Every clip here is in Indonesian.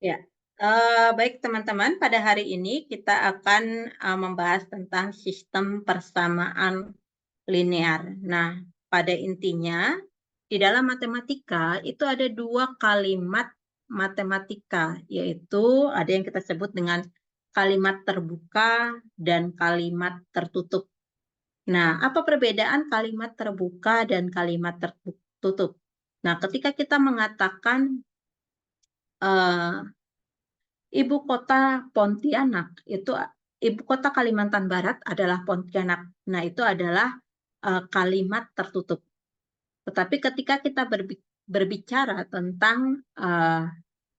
Ya, baik teman-teman, pada hari ini kita akan membahas tentang sistem persamaan linear. Nah, pada intinya, di dalam matematika itu ada dua kalimat matematika, yaitu ada yang kita sebut dengan kalimat terbuka dan kalimat tertutup. Nah, apa perbedaan kalimat terbuka dan kalimat tertutup? Nah, ketika kita mengatakan eh, ibu kota Pontianak itu ibu kota Kalimantan Barat adalah Pontianak. Nah, itu adalah kalimat tertutup. Tetapi ketika kita berbicara tentang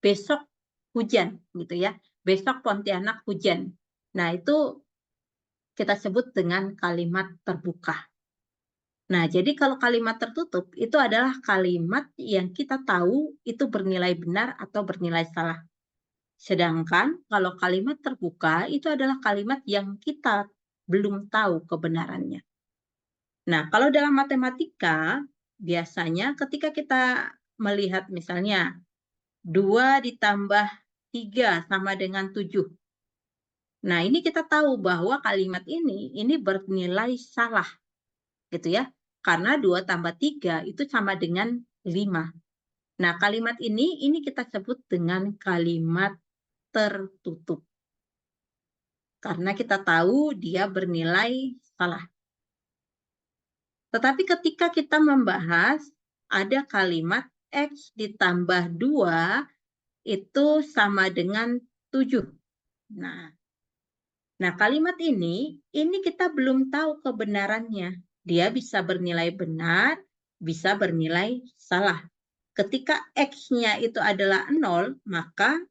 besok hujan gitu ya. Besok Pontianak hujan. Nah, itu kita sebut dengan kalimat terbuka. Nah, jadi kalau kalimat tertutup itu adalah kalimat yang kita tahu itu bernilai benar atau bernilai salah. Sedangkan kalau kalimat terbuka itu adalah kalimat yang kita belum tahu kebenarannya. Nah, kalau dalam matematika, biasanya ketika kita melihat misalnya 2 ditambah 3 sama dengan 7. Nah, ini kita tahu bahwa kalimat ini bernilai salah gitu ya. Karena 2 tambah 3 itu sama dengan 5. Nah, kalimat ini kita sebut dengan kalimat tertutup. Karena kita tahu dia bernilai salah. Tetapi ketika kita membahas ada kalimat X ditambah 2 itu sama dengan 7. Nah, kalimat ini kita belum tahu kebenarannya. Dia bisa bernilai benar, bisa bernilai salah. Ketika X-nya itu adalah 0, maka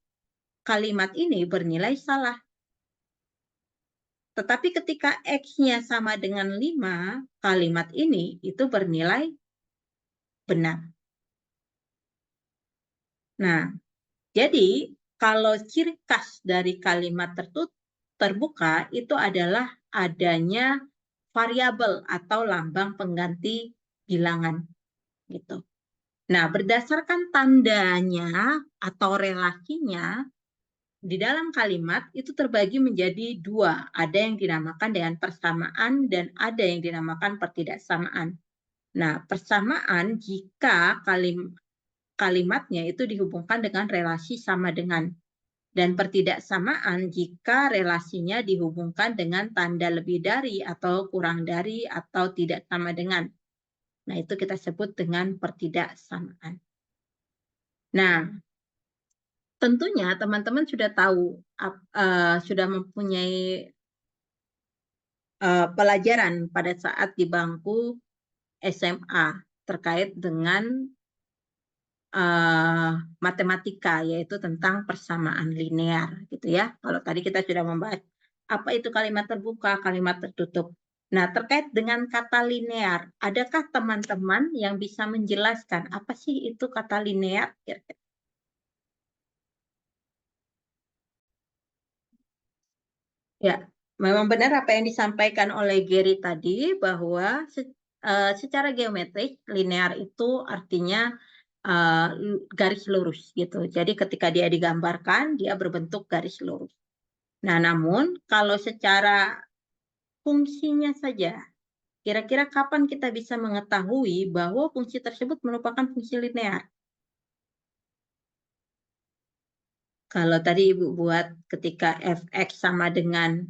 kalimat ini bernilai salah. Tetapi ketika X-nya sama dengan 5, kalimat ini itu bernilai benar. Nah, jadi kalau ciri khas dari kalimat terbuka itu adalah adanya variabel atau lambang pengganti bilangan gitu. Nah, berdasarkan tandanya atau relasinya di dalam kalimat itu terbagi menjadi dua. Ada yang dinamakan dengan persamaan dan ada yang dinamakan pertidaksamaan. Nah, persamaan jika kalimatnya itu dihubungkan dengan relasi sama dengan. Dan pertidaksamaan jika relasinya dihubungkan dengan tanda lebih dari atau kurang dari atau tidak sama dengan. Nah, itu kita sebut dengan pertidaksamaan. Nah, tentunya teman-teman sudah tahu, sudah mempunyai pelajaran pada saat di bangku SMA terkait dengan matematika, yaitu tentang persamaan linear, gitu ya. Kalau tadi kita sudah membahas apa itu kalimat terbuka, kalimat tertutup. Nah, terkait dengan kata linear, adakah teman-teman yang bisa menjelaskan apa sih itu kata linear? Ya, memang benar apa yang disampaikan oleh Gary tadi bahwa secara geometrik linear itu artinya garis lurus gitu. Jadi ketika dia digambarkan dia berbentuk garis lurus. Nah, namun kalau secara fungsinya saja, kira-kira kapan kita bisa mengetahui bahwa fungsi tersebut merupakan fungsi linear? Kalau tadi Ibu buat ketika fx sama dengan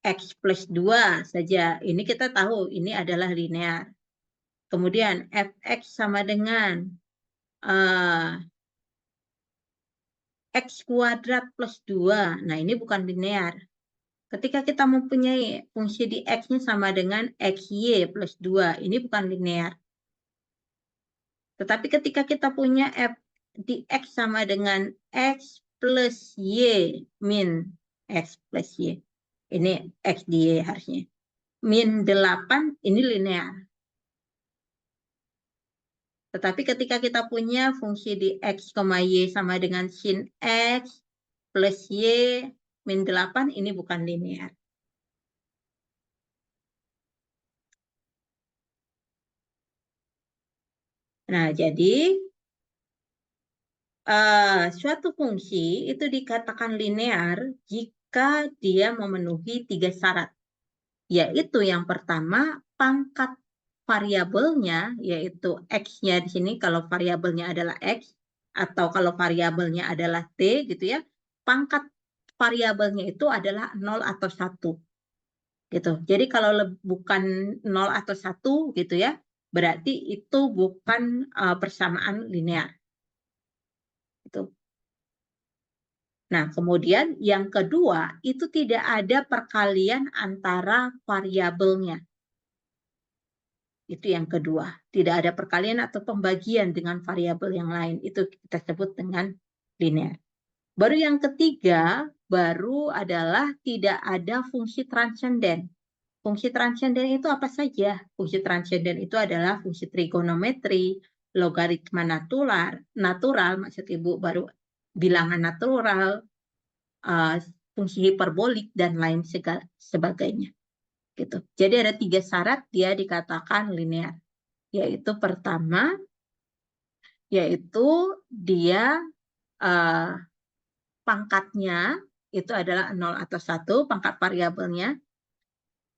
X plus 2 saja, ini kita tahu ini adalah linear. Kemudian fx sama dengan uh, X kuadrat plus 2. Nah, ini bukan linear. Ketika kita mempunyai fungsi di X-nya sama dengan XY plus 2, ini bukan linear. Tetapi ketika kita punya F di X sama dengan X plus Y min X plus Y. Ini X di Y harusnya. Min 8, ini linear. Tetapi ketika kita punya fungsi di X, Y sama dengan sin X plus Y min 8, ini bukan linear. Nah, jadi suatu fungsi itu dikatakan linear jika dia memenuhi 3 syarat. Yaitu yang pertama, pangkat variabelnya, yaitu X-nya di sini, kalau variabelnya adalah X, atau kalau variabelnya adalah T, gitu ya, pangkat variabelnya itu adalah 0 atau 1. Gitu. Jadi kalau bukan 0 atau 1, gitu ya, berarti itu bukan persamaan linear. Gitu. Nah, kemudian yang kedua, itu tidak ada perkalian antara variabelnya. Itu yang kedua. Tidak ada perkalian atau pembagian dengan variabel yang lain. Itu kita sebut dengan linear. Baru yang ketiga, baru adalah tidak ada fungsi transenden. Fungsi transenden itu apa saja? Fungsi transenden itu adalah fungsi trigonometri, logaritma natural maksud Ibu, baru bilangan natural, fungsi hiperbolik, dan lain sebagainya. Gitu. Jadi ada 3 syarat dia dikatakan linear. Yaitu pertama, yaitu dia pangkatnya itu adalah 0 atau 1, pangkat variabelnya.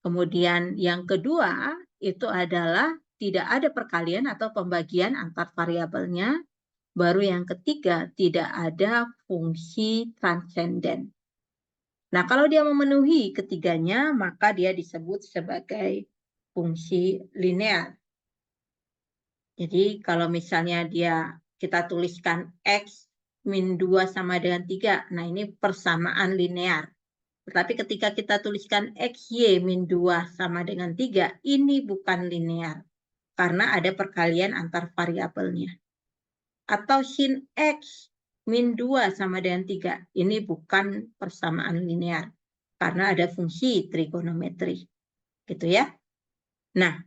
Kemudian yang kedua, itu adalah tidak ada perkalian atau pembagian antar variabelnya. Baru yang ketiga, tidak ada fungsi transenden. Nah, kalau dia memenuhi ketiganya, maka dia disebut sebagai fungsi linear. Jadi kalau misalnya kita tuliskan X min 2 sama dengan 3, nah ini persamaan linear. Tetapi ketika kita tuliskan XY min 2 sama dengan 3, ini bukan linear. Karena ada perkalian antar variabelnya. Atau sin X min 2 sama dengan 3, ini bukan persamaan linear. Karena ada fungsi trigonometri. Gitu ya. Nah,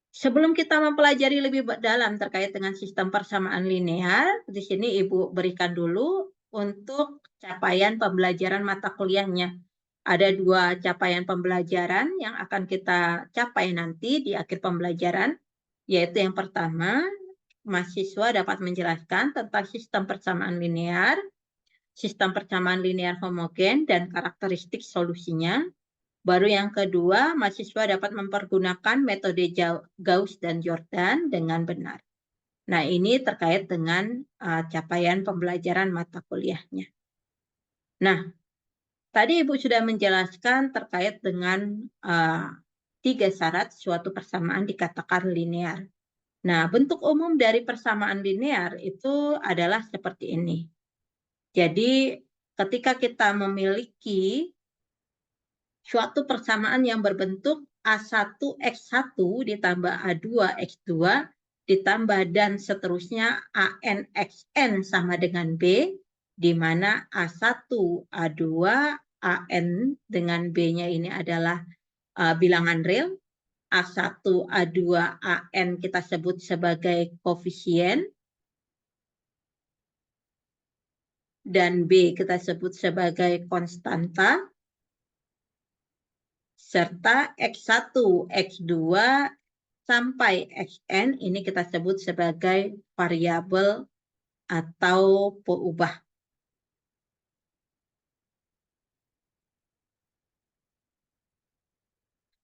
sebelum kita mempelajari lebih dalam terkait dengan sistem persamaan linear, di sini Ibu berikan dulu untuk capaian pembelajaran mata kuliahnya. Ada 2 capaian pembelajaran yang akan kita capai nanti di akhir pembelajaran, yaitu yang pertama, mahasiswa dapat menjelaskan tentang sistem persamaan linear homogen, dan karakteristik solusinya. Baru yang kedua, mahasiswa dapat mempergunakan metode Gauss dan Jordan dengan benar. Nah, ini terkait dengan capaian pembelajaran mata kuliahnya. Nah, tadi Ibu sudah menjelaskan terkait dengan 3 syarat suatu persamaan dikatakan linear. Nah, bentuk umum dari persamaan linear itu adalah seperti ini. Jadi, ketika kita memiliki suatu persamaan yang berbentuk A1X1 ditambah A2X2 ditambah dan seterusnya ANXN sama dengan B, di mana A1, A2, AN dengan B-nya ini adalah bilangan real, A1, A2, AN kita sebut sebagai koefisien, dan B kita sebut sebagai konstanta, serta X1, X2, sampai Xn ini kita sebut sebagai variabel atau peubah.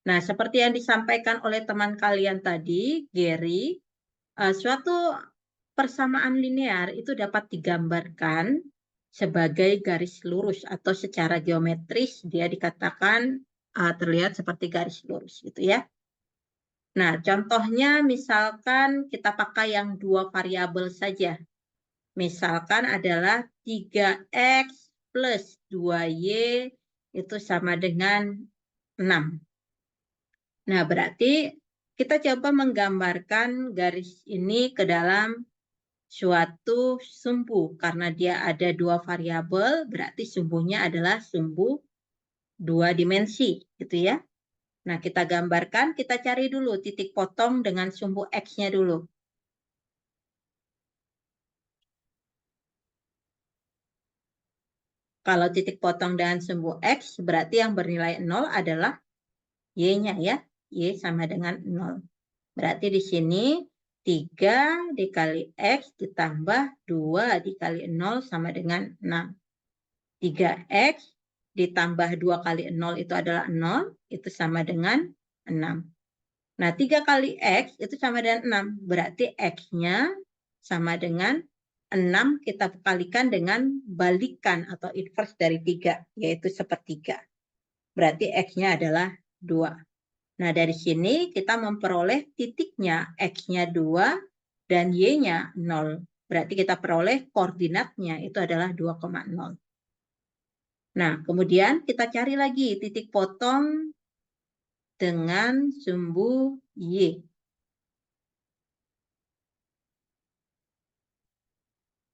Nah, seperti yang disampaikan oleh teman kalian tadi, Gary, suatu persamaan linear itu dapat digambarkan sebagai garis lurus atau secara geometris dia dikatakan terlihat seperti garis lurus gitu ya. Nah, contohnya misalkan kita pakai yang 2 variabel saja. Misalkan adalah 3X plus 2Y itu sama dengan 6. Nah, berarti kita coba menggambarkan garis ini ke dalam suatu sumbu. Karena dia ada 2 variabel, berarti sumbunya adalah sumbu 2 dimensi, gitu ya. Nah, kita gambarkan, kita cari dulu titik potong dengan sumbu X-nya dulu. Kalau titik potong dengan sumbu X, berarti yang bernilai 0 adalah Y-nya ya. Y sama dengan 0. Berarti di sini 3 dikali X ditambah 2 dikali 0 sama dengan 6. 3X ditambah 2 kali 0 itu adalah 0, itu sama dengan 6. Nah, 3 kali X itu sama dengan 6. Berarti X-nya sama dengan 6 kita kalikan dengan balikan atau inverse dari 3, yaitu sepertiga. Berarti X-nya adalah 2. Nah, dari sini kita memperoleh titiknya X-nya 2 dan Y-nya 0. Berarti kita peroleh koordinatnya itu adalah 2,0. Nah, kemudian kita cari lagi titik potong dengan sumbu Y.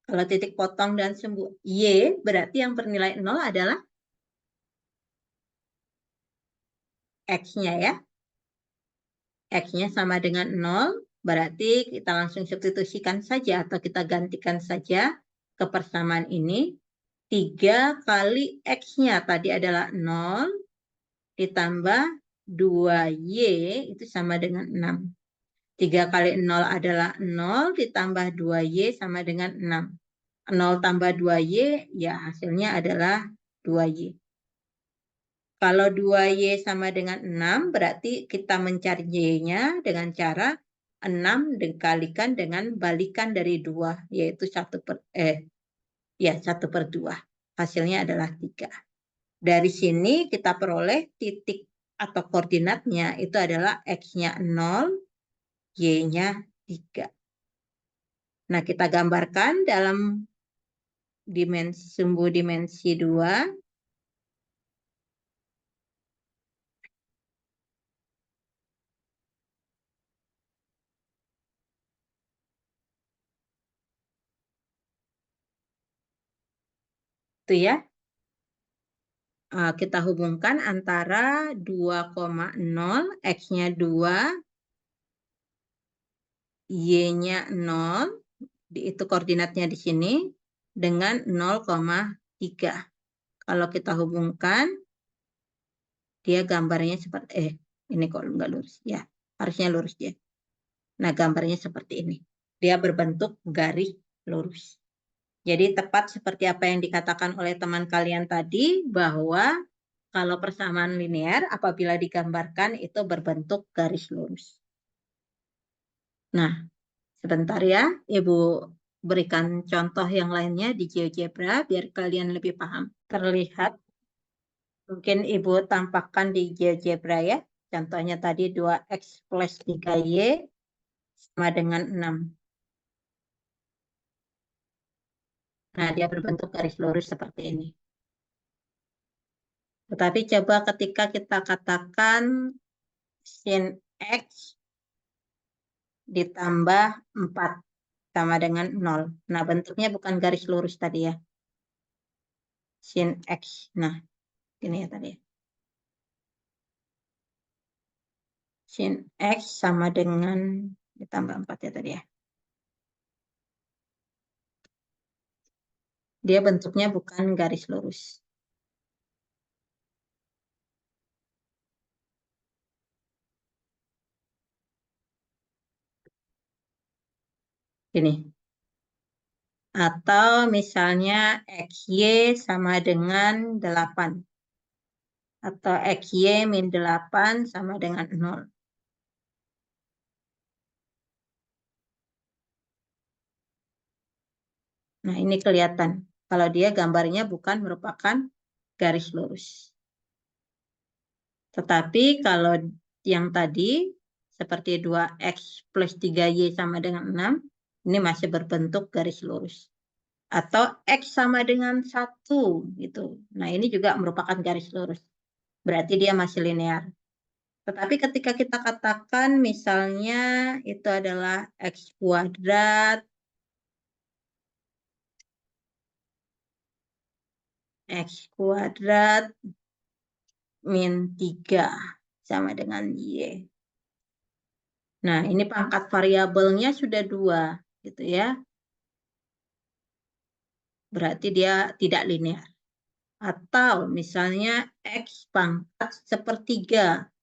Kalau titik potong dan sumbu Y, berarti yang bernilai 0 adalah X-nya ya. X-nya sama dengan 0, berarti kita langsung substitusikan saja atau kita gantikan saja ke persamaan ini. 3 kali X-nya tadi adalah 0, ditambah 2Y itu sama dengan 6. 3 kali 0 adalah 0, ditambah 2Y sama dengan 6. 0 tambah 2Y, ya hasilnya adalah 2Y. Kalau 2Y sama dengan 6, berarti kita mencari Y-nya dengan cara 6 dikalikan dengan balikan dari 2, yaitu 1/2. Hasilnya adalah 3. Dari sini kita peroleh titik atau koordinatnya itu adalah X-nya 0, Y-nya 3. Nah, kita gambarkan dalam sumbu dimensi 2. Itu ya. Kita hubungkan antara 2,0, X-nya 2, Y-nya 0, itu koordinatnya di sini, dengan 0,3. Kalau kita hubungkan, dia gambarnya seperti, ini kok nggak lurus. Ya, harusnya lurus dia. Nah, gambarnya seperti ini. Dia berbentuk garis lurus. Jadi tepat seperti apa yang dikatakan oleh teman kalian tadi, bahwa kalau persamaan linear apabila digambarkan itu berbentuk garis lurus. Nah, sebentar ya, Ibu berikan contoh yang lainnya di GeoGebra biar kalian lebih paham. Terlihat, mungkin Ibu tampakkan di GeoGebra ya. Contohnya tadi 2X plus 3Y sama dengan 6. Nah, dia berbentuk garis lurus seperti ini. Tetapi coba ketika kita katakan sin X ditambah 4 sama dengan 0. Nah, bentuknya bukan garis lurus tadi ya. Sin X. Nah, ini ya tadi. Sin X sama dengan ditambah 4 ya tadi ya. Dia bentuknya bukan garis lurus. Ini. Atau misalnya XY sama dengan 8. Atau XY min 8 sama dengan 0. Nah, ini kelihatan. Kalau dia gambarnya bukan merupakan garis lurus. Tetapi kalau yang tadi, seperti 2X plus 3Y sama dengan 6, ini masih berbentuk garis lurus. Atau X sama dengan 1, gitu. Nah, ini juga merupakan garis lurus. Berarti dia masih linear. Tetapi ketika kita katakan misalnya itu adalah X kuadrat min 3 sama dengan Y. Nah, ini pangkat variabelnya sudah 2, gitu ya. Berarti dia tidak linear. Atau misalnya X pangkat 1/3.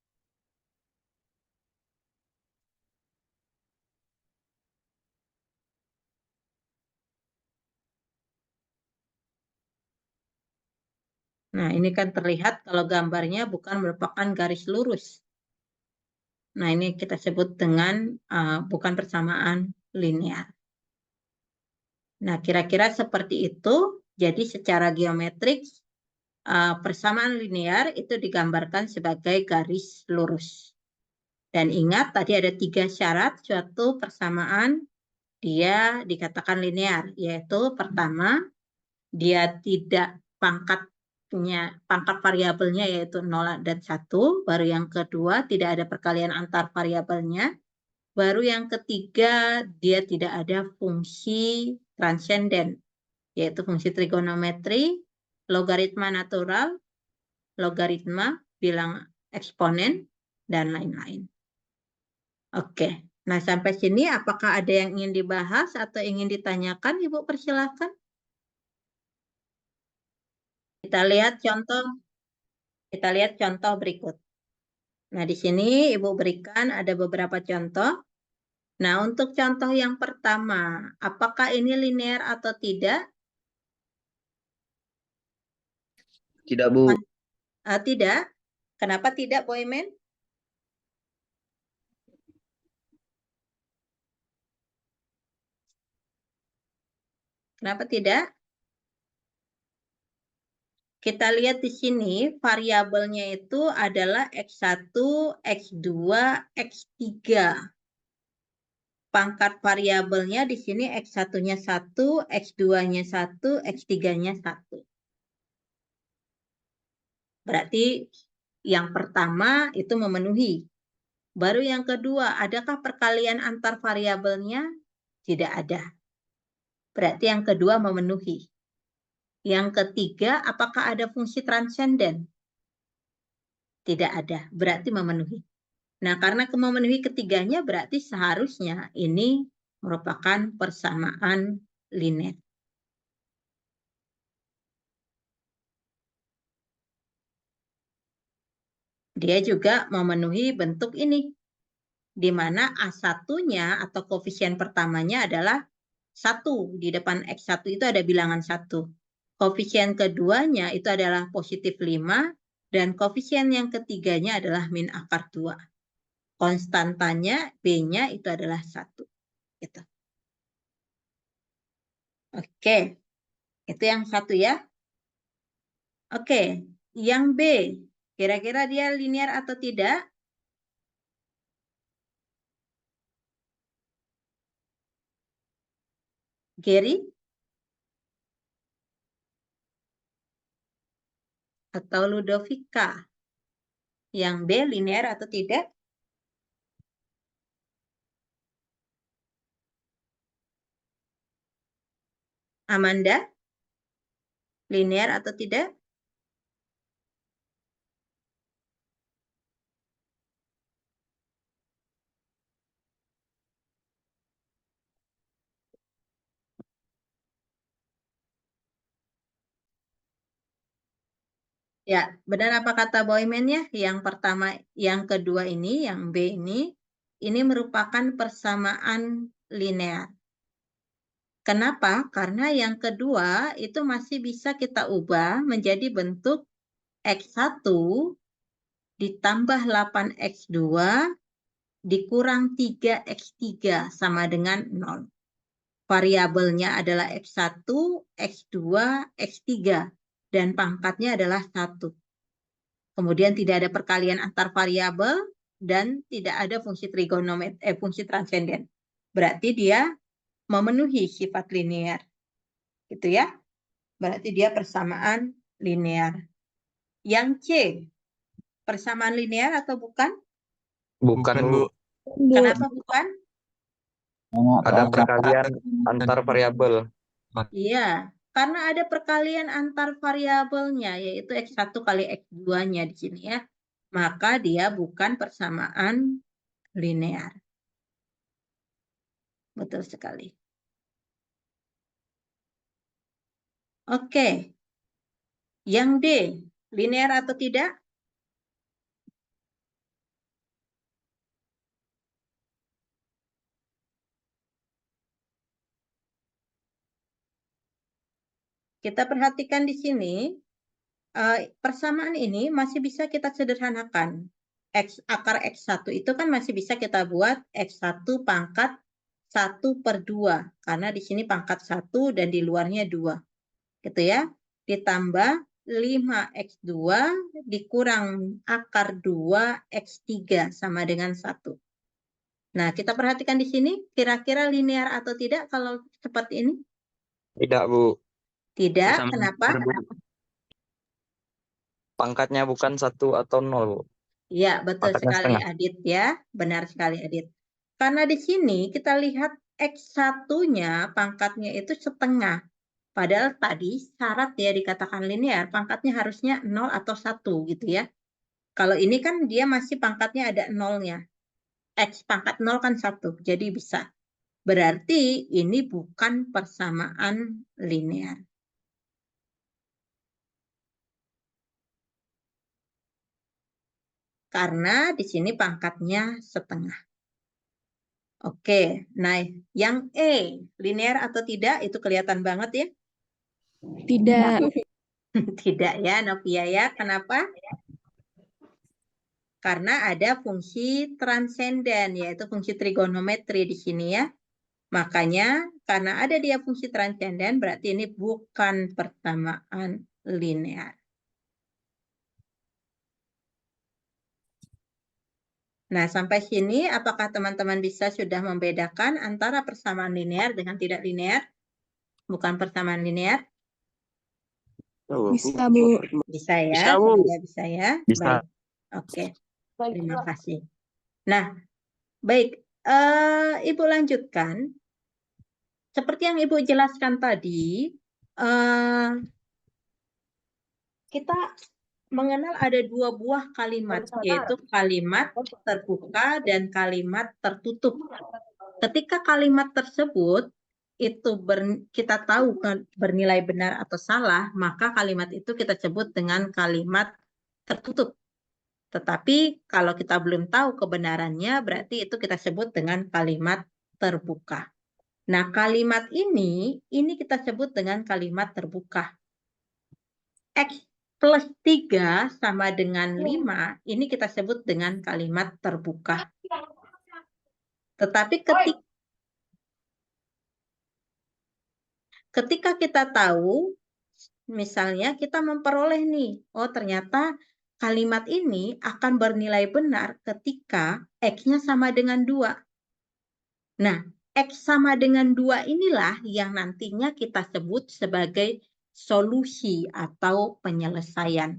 Nah, ini kan terlihat kalau gambarnya bukan merupakan garis lurus. Nah, ini kita sebut dengan bukan persamaan linear. Nah, kira-kira seperti itu. Jadi secara geometrik, persamaan linear itu digambarkan sebagai garis lurus. Dan ingat, tadi ada 3 syarat suatu persamaan dia dikatakan linear, yaitu pertama, dia tidak pangkat variabelnya yaitu 0 dan 1, baru yang kedua tidak ada perkalian antar variabelnya, baru yang ketiga dia tidak ada fungsi transenden, yaitu fungsi trigonometri, logaritma natural, logaritma, bilang eksponen, dan lain-lain. Oke, nah sampai sini apakah ada yang ingin dibahas atau ingin ditanyakan, Ibu persilahkan. Kita lihat contoh berikut. Nah, di sini Ibu berikan ada beberapa contoh. Nah, untuk contoh yang pertama, apakah ini linear atau tidak? Tidak, Bu. Tidak. Kenapa tidak, Boymen? Kenapa tidak? Kita lihat di sini variabelnya itu adalah X1, X2, X3. Pangkat variabelnya di sini X1-nya 1, X2-nya 1, X3-nya 1. Berarti yang pertama itu memenuhi. Baru yang kedua, adakah perkalian antar variabelnya? Tidak ada. Berarti yang kedua memenuhi. Yang ketiga, apakah ada fungsi transenden? Tidak ada. Berarti memenuhi. Nah, karena memenuhi ketiganya berarti seharusnya ini merupakan persamaan linear. Dia juga memenuhi bentuk ini, di mana A1-nya atau koefisien pertamanya adalah 1. Di depan X1 itu ada bilangan 1. Koefisien keduanya itu adalah positif 5, dan koefisien yang ketiganya adalah min akar 2. Konstantanya B-nya itu adalah 1. Gitu. Oke, itu yang satu ya. Oke, yang B, kira-kira dia linear atau tidak? Gary? Atau Ludovika? Yang B linear atau tidak? Amanda? Linear atau tidak? Ya, benar apa kata Boyman ya? Yang pertama, yang kedua ini, yang B ini merupakan persamaan linear. Kenapa? Karena yang kedua itu masih bisa kita ubah menjadi bentuk X1 ditambah 8X2 dikurang 3X3 sama dengan 0. Variabelnya adalah X1, X2, X3, dan pangkatnya adalah 1. Kemudian tidak ada perkalian antar variabel dan tidak ada fungsi fungsi transenden. Berarti dia memenuhi sifat linear. Gitu ya. Berarti dia persamaan linear. Yang C, persamaan linear atau bukan? Bukan, Bu. Kenapa bukan? Ada perkalian antar variabel. Iya, karena ada perkalian antar variabelnya, yaitu X1 kali X2-nya di sini ya. Maka dia bukan persamaan linear. Betul sekali. Oke. Yang D, linear atau tidak? Kita perhatikan di sini, persamaan ini masih bisa kita sederhanakan. Akar X1 itu kan masih bisa kita buat X1 pangkat 1/2. Karena di sini pangkat 1 dan di luarnya 2. Gitu ya. Ditambah 5X2 dikurang akar 2X3 sama dengan 1. Nah, kita perhatikan di sini, kira-kira linear atau tidak kalau seperti ini? Tidak, Bu. Tidak, kenapa? Pangkatnya bukan 1 atau 0, Bu. Ya, betul Pangkatnya sekali setengah. Adit ya. Benar sekali Adit. Karena di sini kita lihat X1-nya pangkatnya itu setengah. Padahal tadi syarat ya dikatakan linear, pangkatnya harusnya 0 atau 1 gitu ya. Kalau ini kan dia masih pangkatnya ada 0-nya. X pangkat 0 kan 1, jadi bisa. Berarti ini bukan persamaan linear. Karena di sini pangkatnya setengah. Oke, nah yang E, linear atau tidak itu kelihatan banget ya? Tidak. Tidak ya, Novia ya. Kenapa? Karena ada fungsi transenden, yaitu fungsi trigonometri di sini ya. Makanya karena ada dia fungsi transenden, berarti ini bukan persamaan linear. Nah, sampai sini apakah teman-teman bisa sudah membedakan antara persamaan linear dengan tidak linear? Bukan persamaan linear? Bisa, Bu. Bisa ya, Bisa, Bu. sudah bisa ya. Bisa. Baik. Oke, terima kasih. Nah, baik. Ibu lanjutkan. Seperti yang Ibu jelaskan tadi, kita mengenal ada 2 buah kalimat, yaitu kalimat terbuka dan kalimat tertutup. Ketika kalimat tersebut itu kita tahu bernilai benar atau salah, maka kalimat itu kita sebut dengan kalimat tertutup. Tetapi kalau kita belum tahu kebenarannya, berarti itu kita sebut dengan kalimat terbuka. Nah, kalimat ini kita sebut dengan kalimat terbuka. X plus 3 sama dengan 5, ini kita sebut dengan kalimat terbuka. Tetapi ketika kita tahu, misalnya kita memperoleh nih, oh ternyata kalimat ini akan bernilai benar ketika X-nya sama dengan 2. Nah, X sama dengan 2 inilah yang nantinya kita sebut sebagai solusi atau penyelesaian.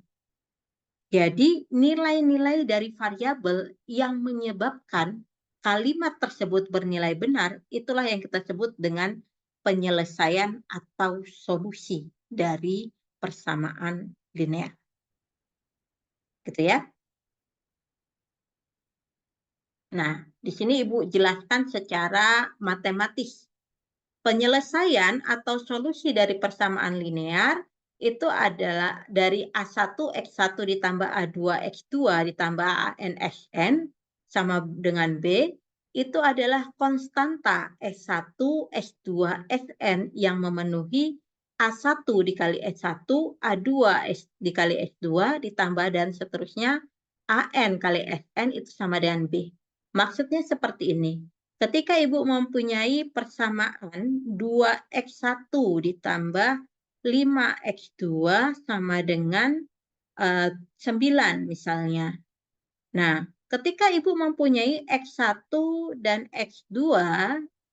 Jadi, nilai-nilai dari variabel yang menyebabkan kalimat tersebut bernilai benar, itulah yang kita sebut dengan penyelesaian atau solusi dari persamaan linear. Gitu ya. Nah, di sini Ibu jelaskan secara matematis. Penyelesaian atau solusi dari persamaan linear itu adalah dari A1 X1 ditambah A2 X2 ditambah AN Xn sama dengan B, itu adalah konstanta S1 S2 Sn yang memenuhi A1 dikali S1, A2 dikali S2 ditambah dan seterusnya AN kali Sn itu sama dengan B. Maksudnya seperti ini. Ketika Ibu mempunyai persamaan 2X1 ditambah 5X2 sama dengan 9 misalnya. Nah, ketika Ibu mempunyai X1 dan X2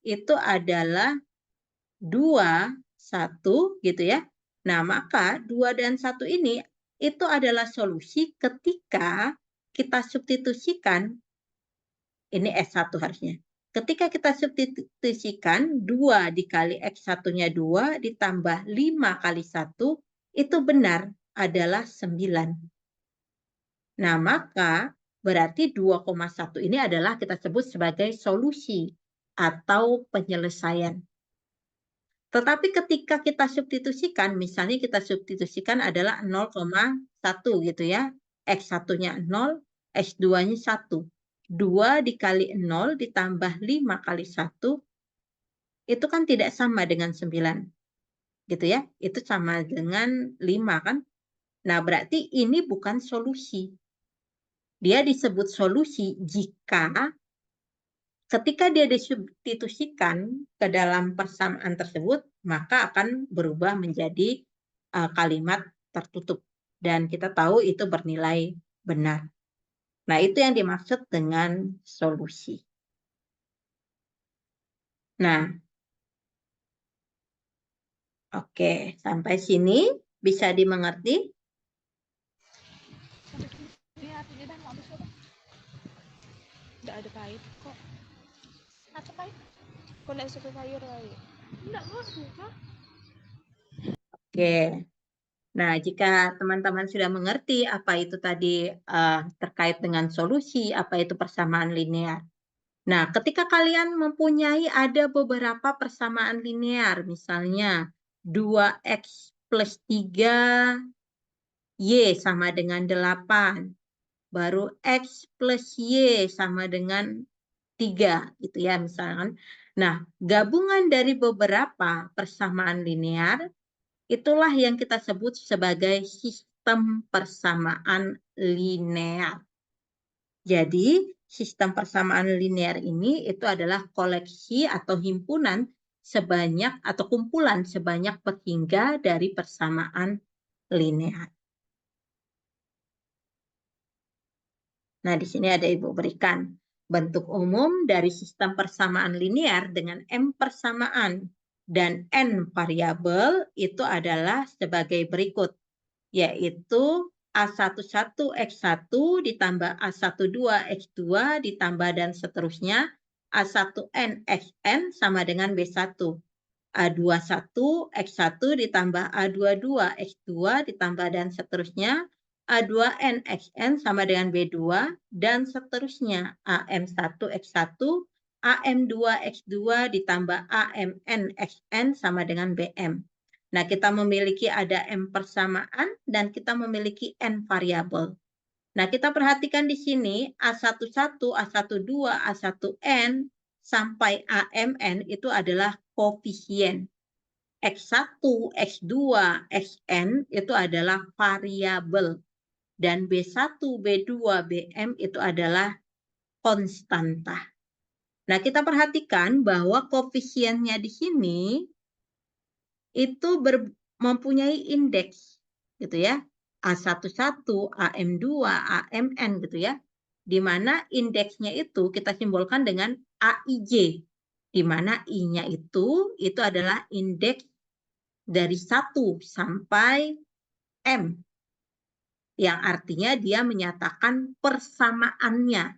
itu adalah 2, 1 gitu ya. Nah, maka 2 dan 1 ini itu adalah solusi ketika kita substitusikan, ini S1 harusnya. Ketika kita substitusikan 2 dikali X1-nya 2 ditambah 5 kali 1, itu benar adalah 9. Nah, maka berarti 2,1 ini adalah kita sebut sebagai solusi atau penyelesaian. Tetapi ketika kita substitusikan, misalnya kita substitusikan adalah 0,1 gitu ya. X1-nya 0, X2-nya 1. 2 dikali 0 ditambah 5 kali 1, itu kan tidak sama dengan 9. Gitu ya, itu sama dengan 5 kan. Nah, berarti ini bukan solusi. Dia disebut solusi jika ketika dia disubstitusikan ke dalam persamaan tersebut, maka akan berubah menjadi kalimat tertutup. Dan kita tahu itu bernilai benar. Nah, itu yang dimaksud dengan solusi. Nah, oke, sampai sini bisa dimengerti? Ini artinya dah habis apa? Enggak ada pahit kok. Apa pahit? Kok enggak suka sayur lagi? Enggak, gua suka. Oke. Nah, jika teman-teman sudah mengerti apa itu tadi terkait dengan solusi, apa itu persamaan linear. Nah, ketika kalian mempunyai ada beberapa persamaan linear, misalnya 2x plus 3 Y sama dengan 8, baru X plus Y sama dengan 3, gitu ya misalkan. Nah, gabungan dari beberapa persamaan linear, itulah yang kita sebut sebagai sistem persamaan linear. Jadi, sistem persamaan linear ini itu adalah koleksi atau himpunan sebanyak atau kumpulan sebanyak perhingga dari persamaan linear. Nah, di sini ada Ibu berikan bentuk umum dari sistem persamaan linear dengan M persamaan dan N variabel itu adalah sebagai berikut, yaitu A11X1 ditambah A12X2 ditambah dan seterusnya, A1NXN sama dengan B1. A21X1 ditambah A22X2 ditambah dan seterusnya, A2NXN sama dengan B2 dan seterusnya, AM1X1, AM2X2 ditambah AMNXN sama dengan BM. Nah, kita memiliki ada M persamaan dan kita memiliki N variabel. Nah, kita perhatikan di sini A11, A12, A1N sampai AMN itu adalah koefisien. X1, X2, Xn itu adalah variabel. Dan B1, B2, Bm itu adalah konstanta. Nah, kita perhatikan bahwa koefisiennya di sini itu mempunyai indeks gitu ya. A11, AM2, AMN gitu ya. Di mana indeksnya itu kita simbolkan dengan AIJ. Di mana I-nya itu adalah indeks dari 1 sampai M. Yang artinya dia menyatakan persamaannya.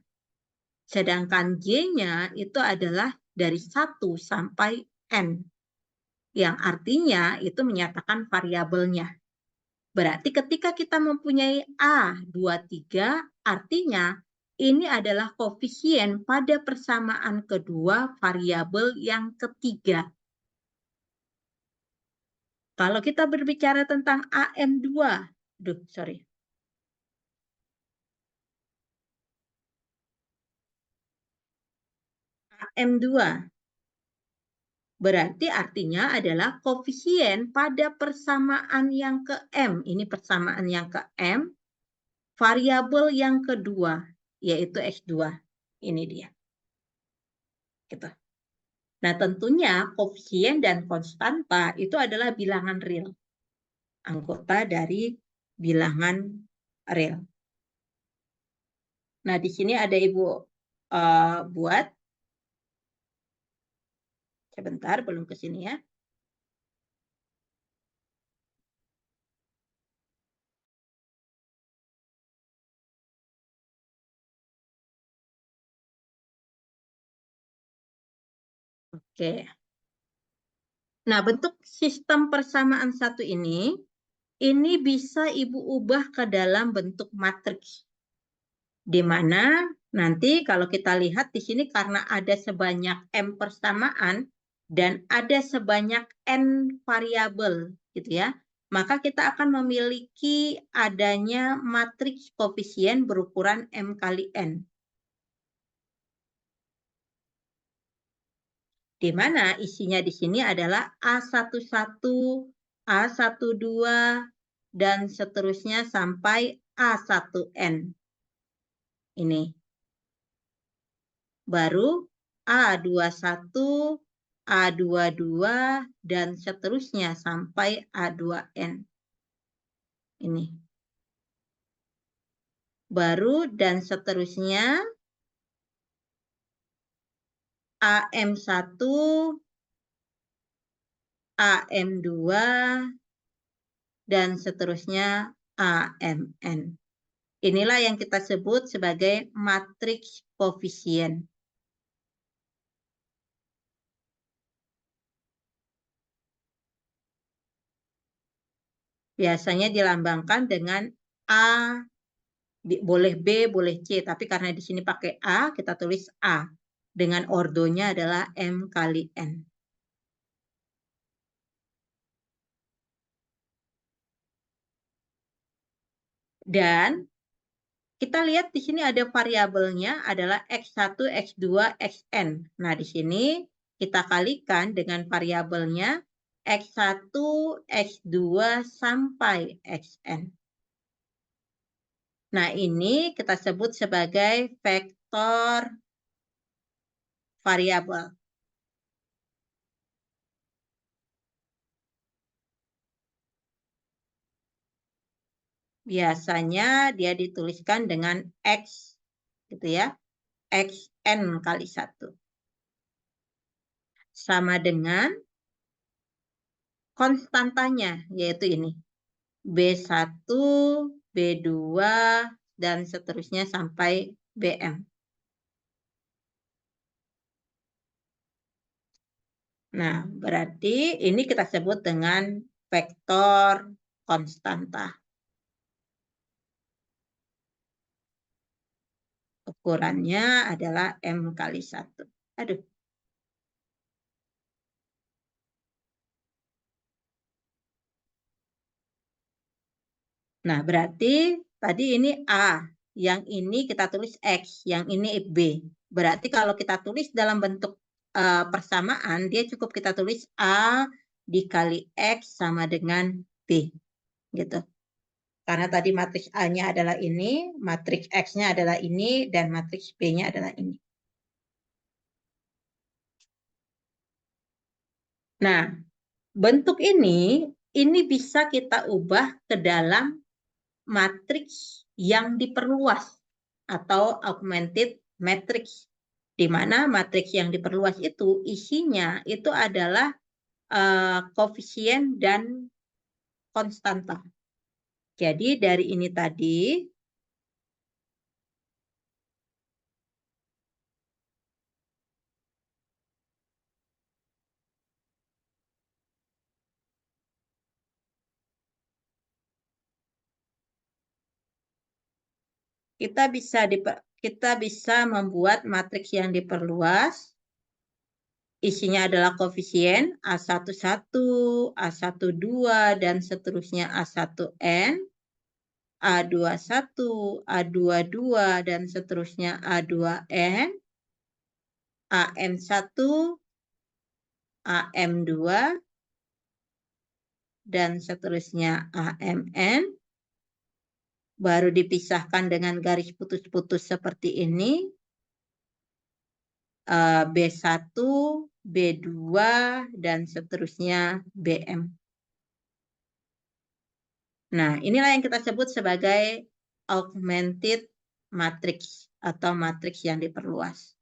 Sedangkan J-nya itu adalah dari 1 sampai N. Yang artinya itu menyatakan variabelnya. Berarti ketika kita mempunyai A23, artinya ini adalah koefisien pada persamaan kedua variabel yang ketiga. Kalau kita berbicara tentang AM2, AM2, berarti artinya adalah koefisien pada persamaan yang ke M. Ini persamaan yang ke M, variabel yang kedua, yaitu X2. Ini dia. Gitu. Nah, tentunya koefisien dan konstanta itu adalah bilangan real. Anggota dari bilangan real. Nah, di sini ada Ibu buat. Sebentar, belum ke sini ya. Oke. Nah, bentuk sistem persamaan satu ini bisa Ibu ubah ke dalam bentuk matriks. Di mana nanti kalau kita lihat di sini karena ada sebanyak M persamaan dan ada sebanyak N variabel gitu ya, maka kita akan memiliki adanya matriks koefisien berukuran M kali N. Di mana isinya di sini adalah A11, A12, dan seterusnya sampai A1N. Ini. Baru A21, A22, dan seterusnya sampai A2N. Ini. Baru dan seterusnya AM1, AM2, dan seterusnya AMN. Inilah yang kita sebut sebagai matriks koefisien. Biasanya dilambangkan dengan A, boleh B, boleh C, tapi karena di sini pakai A, kita tulis A. Dengan ordonya adalah M kali N. Dan kita lihat di sini ada variabelnya adalah X1, X2, Xn. Nah, di sini kita kalikan dengan variabelnya X1, X2, sampai Xn. Nah, ini kita sebut sebagai vektor variabel. Biasanya dia dituliskan dengan X, gitu ya. Xn kali 1. Sama dengan konstantanya, yaitu ini. B1, B2, dan seterusnya sampai Bm. Nah, berarti ini kita sebut dengan vektor konstanta. Ukurannya adalah M kali 1. Aduh. Nah, berarti tadi ini A. Yang ini kita tulis X. Yang ini B. Berarti kalau kita tulis dalam bentuk persamaan, dia cukup kita tulis A dikali X sama dengan B. Gitu. Karena tadi matriks A-nya adalah ini, matriks X-nya adalah ini, dan matriks B-nya adalah ini. Nah, bentuk ini bisa kita ubah ke dalam matriks yang diperluas atau augmented matrix, di mana matriks yang diperluas itu isinya itu adalah koefisien dan konstanta. Jadi dari ini tadi kita bisa membuat matriks yang diperluas. Isinya adalah koefisien A11, A12, dan seterusnya A1N, A21, A22, dan seterusnya A2N, AM1, AM2, dan seterusnya AMN. Baru dipisahkan dengan garis putus-putus seperti ini. B1, B2, dan seterusnya BM. Nah, inilah yang kita sebut sebagai augmented matrix atau matriks yang diperluas.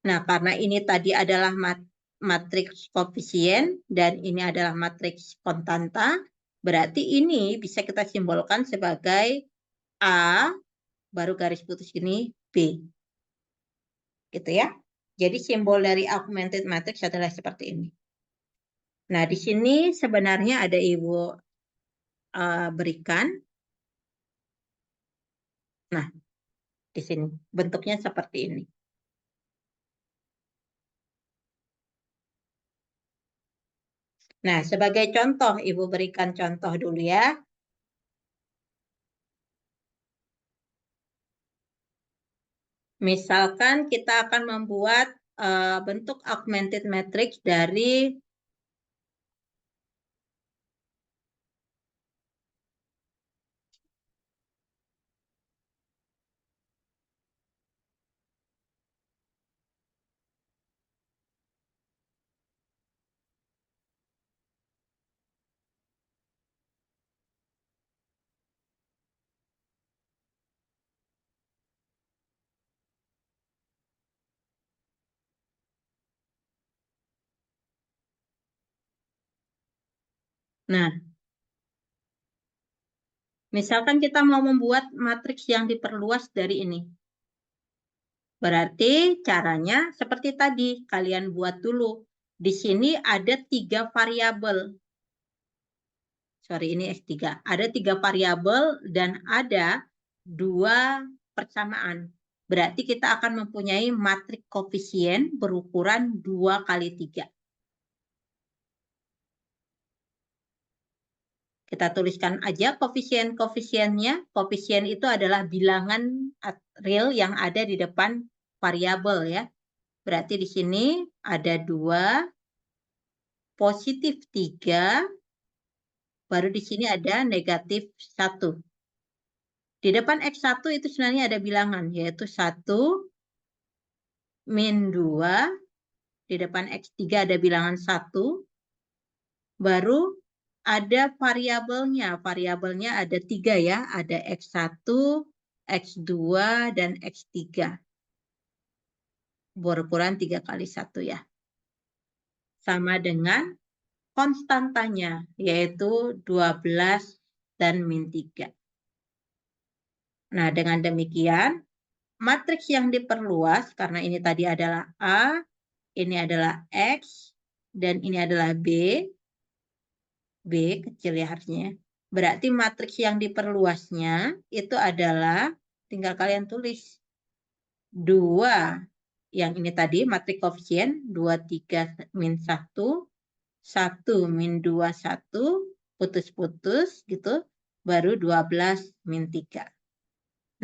Nah, karena ini tadi adalah matriks koefisien dan ini adalah matriks konstanta, berarti ini bisa kita simbolkan sebagai A, baru garis putus ini B. Gitu ya. Jadi simbol dari augmented matrix adalah seperti ini. Nah, di sini sebenarnya ada Ibu berikan. Nah, di sini bentuknya seperti ini. Nah, sebagai contoh, Ibu berikan contoh dulu ya. Misalkan kita akan membuat bentuk augmented matrix dari Nah, misalkan kita mau membuat matriks yang diperluas dari ini. Berarti caranya seperti tadi, kalian buat dulu. Di sini ada 3 variabel. Sorry, ini S3. Ada 3 variabel dan ada 2 persamaan. Berarti kita akan mempunyai matriks koefisien berukuran 2 kali 3. Kita tuliskan aja koefisien-koefisiennya. Koefisien itu adalah bilangan real yang ada di depan variabel ya. Berarti di sini ada 2, positif 3, baru di sini ada negatif 1. Di depan X1 itu sebenarnya ada bilangan, yaitu 1, min 2, di depan X3 ada bilangan 1, baru ada variabelnya. Variabelnya ada 3 ya, ada X1, X2, dan X3. Berukuran 3 kali 1 ya. Sama dengan konstantanya, yaitu 12 dan min 3. Nah, dengan demikian, matriks yang diperluas, karena ini tadi adalah A, ini adalah X, dan ini adalah B. B kecil ya harusnya. Berarti matriks yang diperluasnya itu adalah, tinggal kalian tulis, 2, yang ini tadi matriks koefisien, 2, 3, min 1, 1, min 2, 1, putus-putus gitu, baru 12, min 3.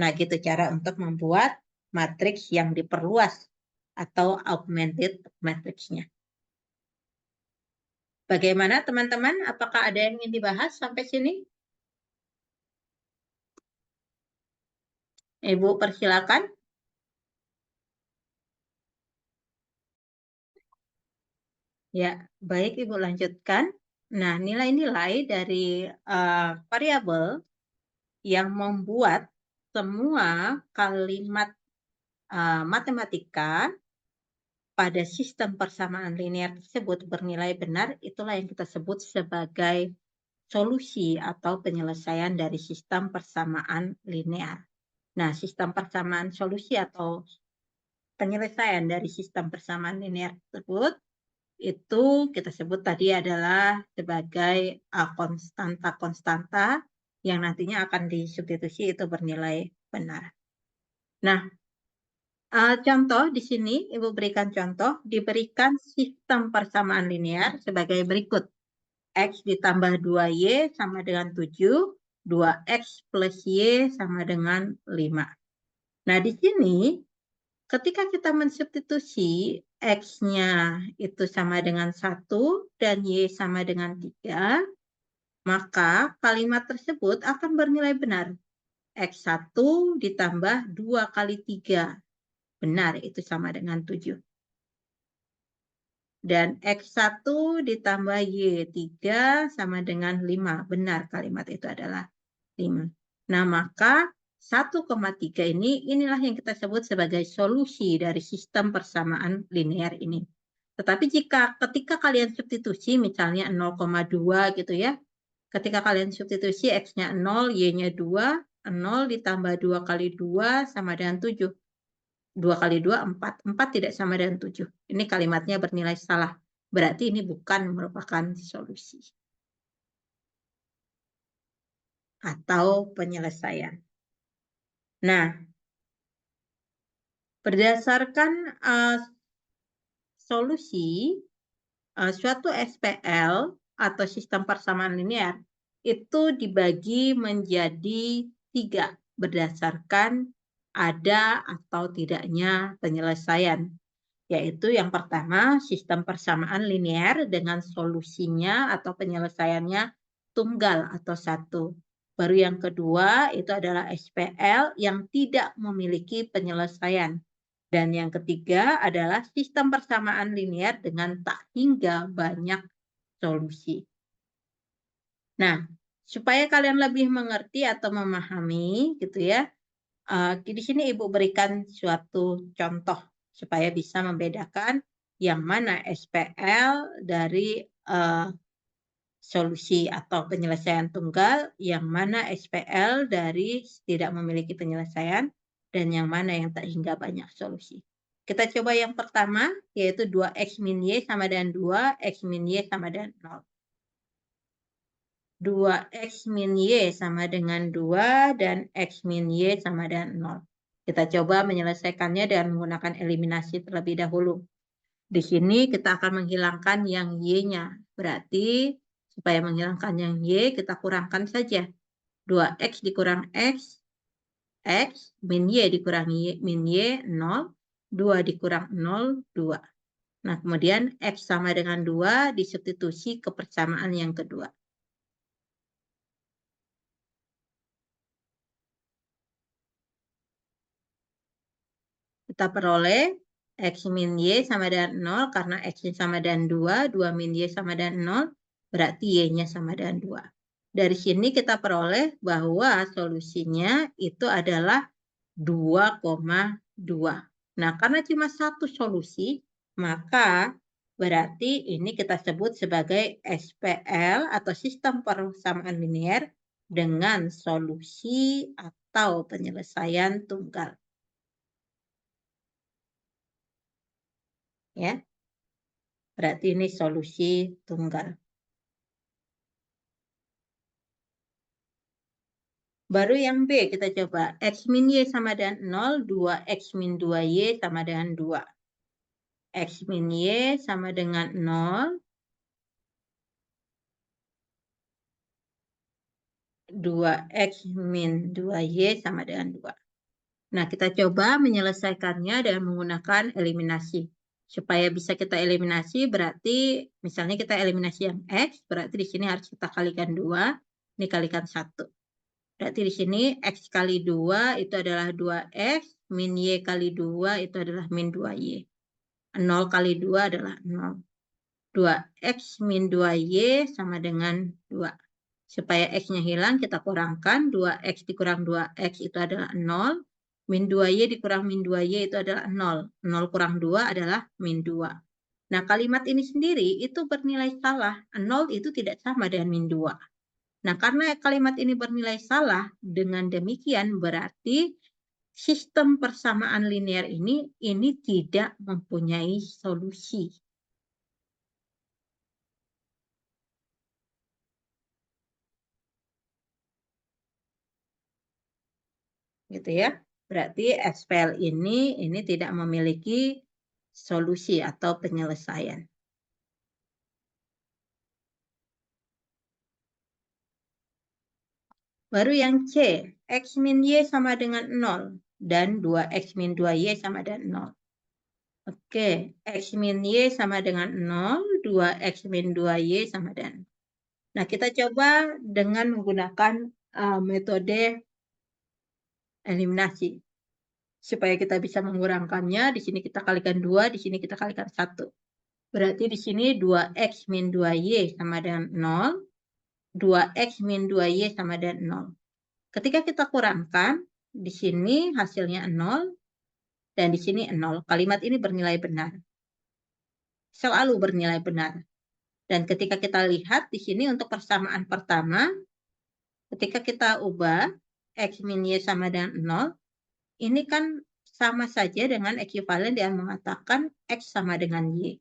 Nah, gitu cara untuk membuat matriks yang diperluas atau augmented matriksnya. Bagaimana teman-teman? Apakah ada yang ingin dibahas sampai sini? Ibu persilakan. Ya, baik Ibu lanjutkan. Nah, nilai-nilai dari variabel yang membuat semua kalimat matematika pada sistem persamaan linear tersebut bernilai benar, itulah yang kita sebut sebagai solusi atau penyelesaian dari sistem persamaan linear. Nah, sistem persamaan solusi atau penyelesaian dari sistem persamaan linear tersebut itu kita sebut tadi adalah sebagai konstanta-konstanta yang nantinya akan disubstitusi itu bernilai benar. Nah, contoh di sini Ibu berikan contoh, diberikan sistem persamaan linear sebagai berikut. X ditambah 2Y sama dengan 7, 2X plus Y sama dengan 5. Nah, di sini ketika kita mensubstitusi X-nya itu sama dengan 1 dan Y sama dengan 3, maka kalimat tersebut akan bernilai benar. X1 ditambah 2 kali 3. Benar, itu sama dengan 7. Dan X1 ditambah Y3 sama dengan 5. Benar, kalimat itu adalah 5. Nah, maka 1,3 inilah yang kita sebut sebagai solusi dari sistem persamaan linear ini. Tetapi ketika kalian substitusi misalnya 0,2 gitu ya, ketika kalian substitusi X-nya 0, Y-nya 2, 0 ditambah 2 kali 2 sama dengan 7. 2 kali 2, 4. 4 tidak sama dengan 7. Ini kalimatnya bernilai salah. Berarti ini bukan merupakan solusi atau penyelesaian. Nah, berdasarkan solusi suatu SPL atau sistem persamaan linear itu dibagi menjadi 3 berdasarkan ada atau tidaknya penyelesaian. Yaitu yang pertama, sistem persamaan linear dengan solusinya atau penyelesaiannya tunggal atau satu. Baru yang kedua itu adalah SPL yang tidak memiliki penyelesaian. Dan yang ketiga adalah sistem persamaan linear dengan tak hingga banyak solusi. Nah, supaya kalian lebih mengerti atau memahami gitu ya, di sini Ibu berikan suatu contoh supaya bisa membedakan yang mana SPL dari solusi atau penyelesaian tunggal, yang mana SPL dari tidak memiliki penyelesaian, dan yang mana yang tak hingga banyak solusi. Kita coba yang pertama, yaitu 2x min Y sama dengan 2, X min Y sama dengan 0. 2x min Y sama dengan 2 dan X min Y sama dengan 0. Kita coba menyelesaikannya dengan menggunakan eliminasi terlebih dahulu. Di sini kita akan menghilangkan yang Y-nya. Berarti supaya menghilangkan yang Y, kita kurangkan saja. 2x dikurang X, X min Y dikurang Y, min Y 0, 2 dikurang 0, 2. Nah, kemudian X sama dengan 2 disubstitusi ke persamaan yang kedua. Kita peroleh X min Y sama dengan 0, karena X-nya sama dengan 2, 2 min Y sama dengan 0, berarti Y-nya sama dengan 2. Dari sini kita peroleh bahwa solusinya itu adalah 2,2. Nah, karena cuma satu solusi, maka berarti ini kita sebut sebagai SPL atau sistem persamaan linear dengan solusi atau penyelesaian tunggal. Ya, berarti ini solusi tunggal. Baru yang B kita coba. X min Y sama dengan 0, 2X min 2Y sama dengan 2. X min Y sama dengan 0, 2X min 2Y sama dengan 2. Nah, kita coba menyelesaikannya dengan menggunakan eliminasi. Supaya bisa kita eliminasi, berarti misalnya kita eliminasi yang X, berarti di sini harus kita kalikan 2, ini kalikan 1. Berarti di sini X kali 2 itu adalah 2X, min Y kali 2 itu adalah min 2Y. 0 kali 2 adalah 0. 2X min 2Y sama dengan 2. Supaya X-nya hilang, kita kurangkan. 2X dikurang 2X itu adalah 0. Min 2Y dikurang min 2Y itu adalah 0. 0 kurang 2 adalah min 2. Nah, kalimat ini sendiri itu bernilai salah. 0 itu tidak sama dengan min 2. Nah, karena kalimat ini bernilai salah, dengan demikian berarti sistem persamaan linear ini tidak mempunyai solusi. Gitu ya. Berarti SPL ini tidak memiliki solusi atau penyelesaian. Baru yang C, X min Y sama dengan 0 dan 2X min 2Y sama dengan 0. Oke, X min Y sama dengan 0, 2X min 2Y sama dengan 0. Nah, kita coba dengan menggunakan metode eliminasi. Supaya kita bisa mengurangkannya, di sini kita kalikan 2, di sini kita kalikan 1. Berarti di sini 2X min 2Y sama dengan 0, 2X min 2Y sama dengan 0. Ketika kita kurangkan, di sini hasilnya 0, dan di sini 0. Kalimat ini bernilai benar. Selalu bernilai benar. Dan ketika kita lihat di sini untuk persamaan pertama, ketika kita ubah X min Y sama dengan 0, ini kan sama saja dengan ekuivalen dengan mengatakan X sama dengan Y.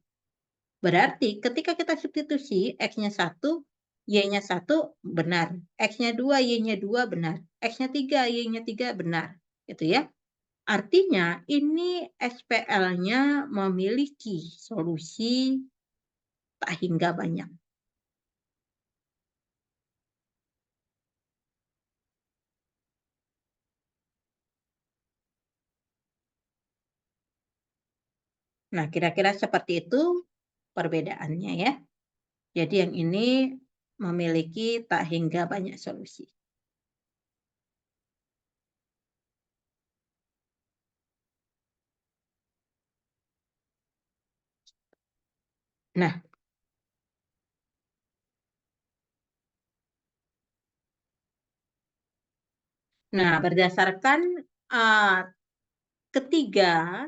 Berarti ketika kita substitusi X-nya 1, Y-nya 1 benar. X-nya 2, Y-nya 2 benar. X-nya 3, Y-nya 3 benar. Gitu ya. Artinya ini SPL-nya memiliki solusi tak hingga banyak. Nah, kira-kira seperti itu perbedaannya ya. Jadi yang ini memiliki tak hingga banyak solusi. Nah, berdasarkan ketiga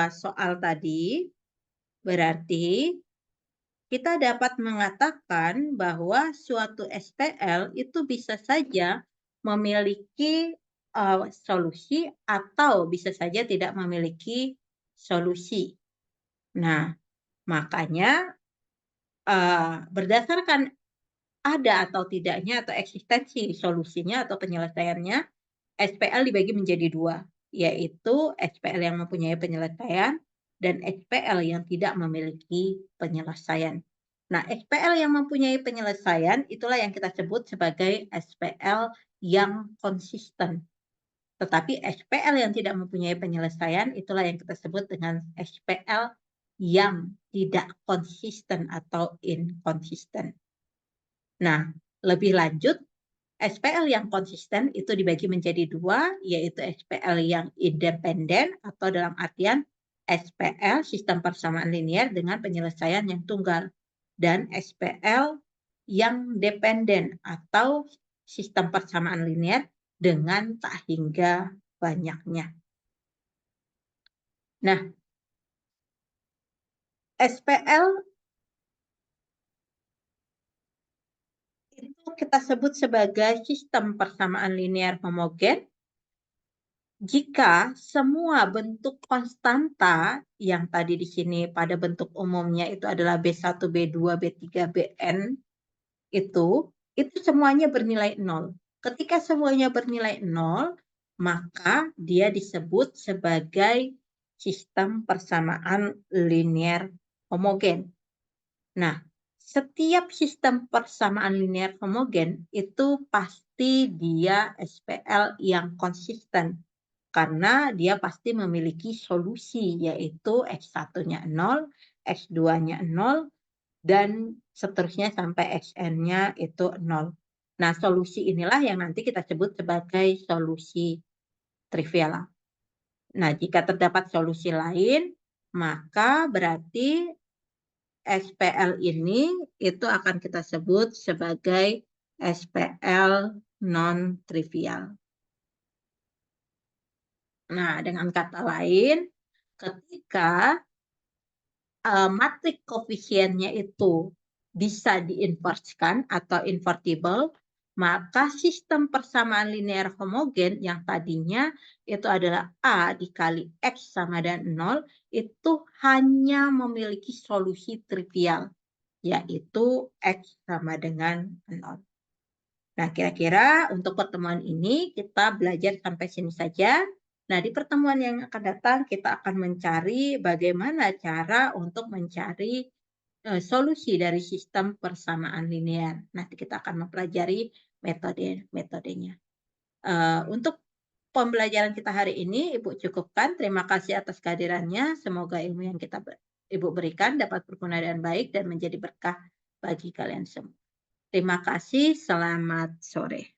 soal tadi, berarti kita dapat mengatakan bahwa suatu SPL itu bisa saja memiliki solusi atau bisa saja tidak memiliki solusi. Nah, makanya berdasarkan ada atau tidaknya atau eksistensi solusinya atau penyelesaiannya, SPL dibagi menjadi dua, yaitu SPL yang mempunyai penyelesaian dan SPL yang tidak memiliki penyelesaian. Nah, SPL yang mempunyai penyelesaian itulah yang kita sebut sebagai SPL yang konsisten. Tetapi SPL yang tidak mempunyai penyelesaian itulah yang kita sebut dengan SPL yang tidak konsisten atau inkonsisten. Nah, lebih lanjut, SPL yang konsisten itu dibagi menjadi dua, yaitu SPL yang independen atau dalam artian SPL sistem persamaan linear dengan penyelesaian yang tunggal, dan SPL yang dependen atau sistem persamaan linear dengan tak hingga banyaknya. Nah, SPL itu kita sebut sebagai sistem persamaan linear homogen jika semua bentuk konstanta yang tadi di sini pada bentuk umumnya itu adalah B1, B2, B3, Bn itu semuanya bernilai 0. Ketika semuanya bernilai 0, maka dia disebut sebagai sistem persamaan linear homogen. Nah, setiap sistem persamaan linear homogen itu pasti dia SPL yang konsisten. Karena dia pasti memiliki solusi, yaitu X1-nya 0, X2-nya 0, dan seterusnya sampai Xn-nya itu 0. Nah, solusi inilah yang nanti kita sebut sebagai solusi trivial. Nah, jika terdapat solusi lain, maka berarti SPL ini itu akan kita sebut sebagai SPL non-trivial. Nah, dengan kata lain, ketika matrik koefisiennya itu bisa diinverskan atau invertible, maka sistem persamaan linear homogen yang tadinya itu adalah A dikali X sama dengan 0, itu hanya memiliki solusi trivial, yaitu X sama dengan 0. Nah, kira-kira untuk pertemuan ini kita belajar sampai sini saja. Nah, di pertemuan yang akan datang kita akan mencari bagaimana cara untuk mencari solusi dari sistem persamaan linear. Nanti kita akan mempelajari metodenya. Untuk pembelajaran kita hari ini, Ibu cukupkan. Terima kasih atas kehadirannya. Semoga ilmu yang Ibu berikan dapat berguna dan baik dan menjadi berkah bagi kalian semua. Terima kasih. Selamat sore.